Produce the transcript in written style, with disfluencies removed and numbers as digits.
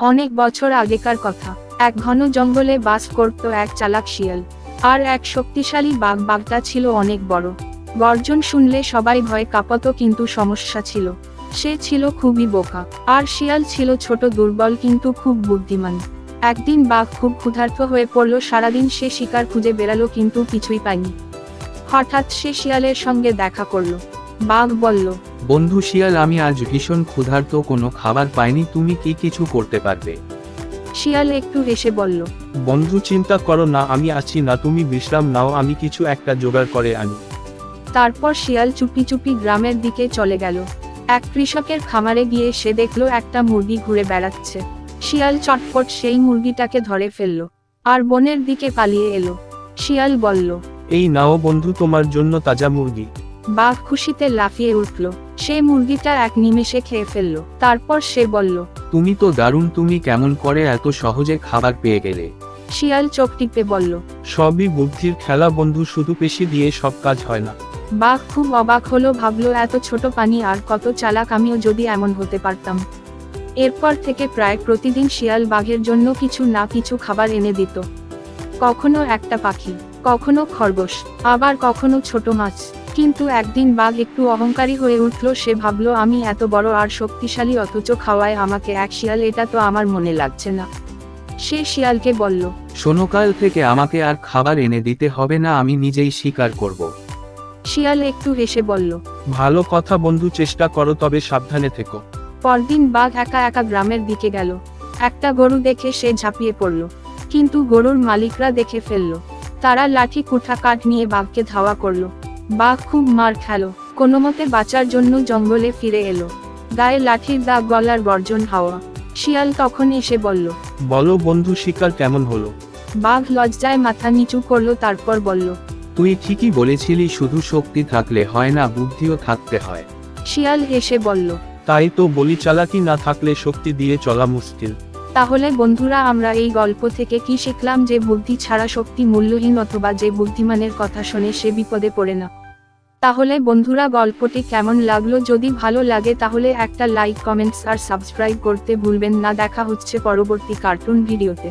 অনেক বছর আগেকার কথা। এক ঘন জঙ্গলে বাস করত এক চালাক শিয়াল আর এক শক্তিশালী বাঘ। বাঘটা ছিল অনেক বড়, গর্জন শুনলে সবাই ভয়ে কাঁপত, কিন্তু সমস্যা ছিল, সে ছিল খুবই বোকা। আর শিয়াল ছিল ছোট, দুর্বল, কিন্তু খুব বুদ্ধিমান। একদিন বাঘ খুব ক্ষুধার্ত হয়ে পড়ল। সারাদিন সে শিকার খুঁজে বেড়ালো, কিন্তু কিছুই পায়নি। হঠাৎ সে শিয়ালের সঙ্গে দেখা করল। বাঘ বলল, বন্ধু শিয়াল, আমি আজ ভীষণ ক্ষুধার্ত, কোনো খাবার পাইনি, তুমি কি কিছু করতে পারবে? শিয়াল একটু হেসে বলল, বন্ধু চিন্তা করো না, আমি আছি না, তুমি বিশ্রাম নাও, আমি কিছু একটা জোগাড় করে আনি। তারপর শিয়াল চুপি চুপি গ্রামের দিকে চলে গেল। এক কৃষকের খামারে গিয়ে সে দেখল একটা মুরগি ঘুরে বেড়াচ্ছে। শিয়াল চটপট সেই মুরগিটাকে ধরে ফেলল আর বনের দিকে পালিয়ে এলো। শিয়াল বলল, এই নাও বন্ধু, তোমার জন্য তাজা মুরগি। বাঘ খুশিতে লাফিয়ে উঠল। সে মুরগিটা এক নিমেষে খেয়ে ফেলল। তারপর সে বলল, তুমি তো দারুণ, তুমি কেমন করে এত সহজে খাবার পেয়ে গেলে? শিয়াল চোখ টিপে বলল, সবই বুদ্ধির খেলা বন্ধু, শুধু পেশি দিয়ে সব কাজ হয় না। বাঘ খুব অবাক হলো, ভাবলো এত ছোট পানি আর কত চালাক, আমিও যদি এমন হতে পারতাম। এরপর থেকে প্রায় প্রতিদিন শিয়াল বাঘের জন্য কিছু না কিছু খাবার এনে দিত। কখনো একটা পাখি, কখনো খরগোশ, আবার কখনো ছোট মাছ। কিন্তু একদিন বাঘ একটু অহংকারী হয়ে উঠল। সে ভাবলো, আমি এত বড় আর শক্তিশালী, অথচ খাওয়ায় আমাকে এক শিয়াল, এটা তো আমার মনে লাগছে না। সে শিয়ালকে বলল, শোনো, কাল থেকে আমাকে আর খাবার এনে দিতে হবে না, আমি নিজেই শিকার করব। শিয়াল একটু হেসে বলল, ভালো কথা বন্ধু, চেষ্টা করো, তবে সাবধানে থেকো। পরদিন বাঘ একা একা গ্রামের দিকে গেল। একটা গরু দেখে সে ঝাঁপিয়ে পড়ল, কিন্তু গরুর মালিকরা দেখে ফেলল। তারা লাঠি কুঠা কাঠ নিয়ে বাঘকে ধাওয়া করলো। বাঘ খুব মার খেল, কোনোমতে বাঁচার জন্য জঙ্গলে ফিরে এলো। গায়ে লাঠির দাগ, গলার গর্জন হাওয়া। শিয়াল তখন এসে বলল, বলো বন্ধু, শিকার কেমন হলো? বাঘ লজ্জায় মাথা নিচু করলো, তারপর বলল, তুই ঠিকই বলেছিলি, শুধু শক্তি থাকলে হয় না, বুদ্ধিও থাকতে হয়। শিয়াল হেসে বলল, তাই তো বলি, চালাকি না থাকলে শক্তি দিয়ে চলা মুশকিল। তাহলে বন্ধুরা, আমরা এই গল্প থেকে কি শিখলাম? যে বুদ্ধি ছাড়া শক্তি মূল্যহীন, অথবা যে বুদ্ধিমানের কথা শোনে সে বিপদে পড়ে না। তাহলে বন্ধুরা, গল্পটি কেমন লাগলো? যদি ভালো লাগে তাহলে একটা লাইক, কমেন্টস আর সাবস্ক্রাইব করতে ভুলবেন না। দেখা হচ্ছে পরবর্তী কার্টুন ভিডিওতে।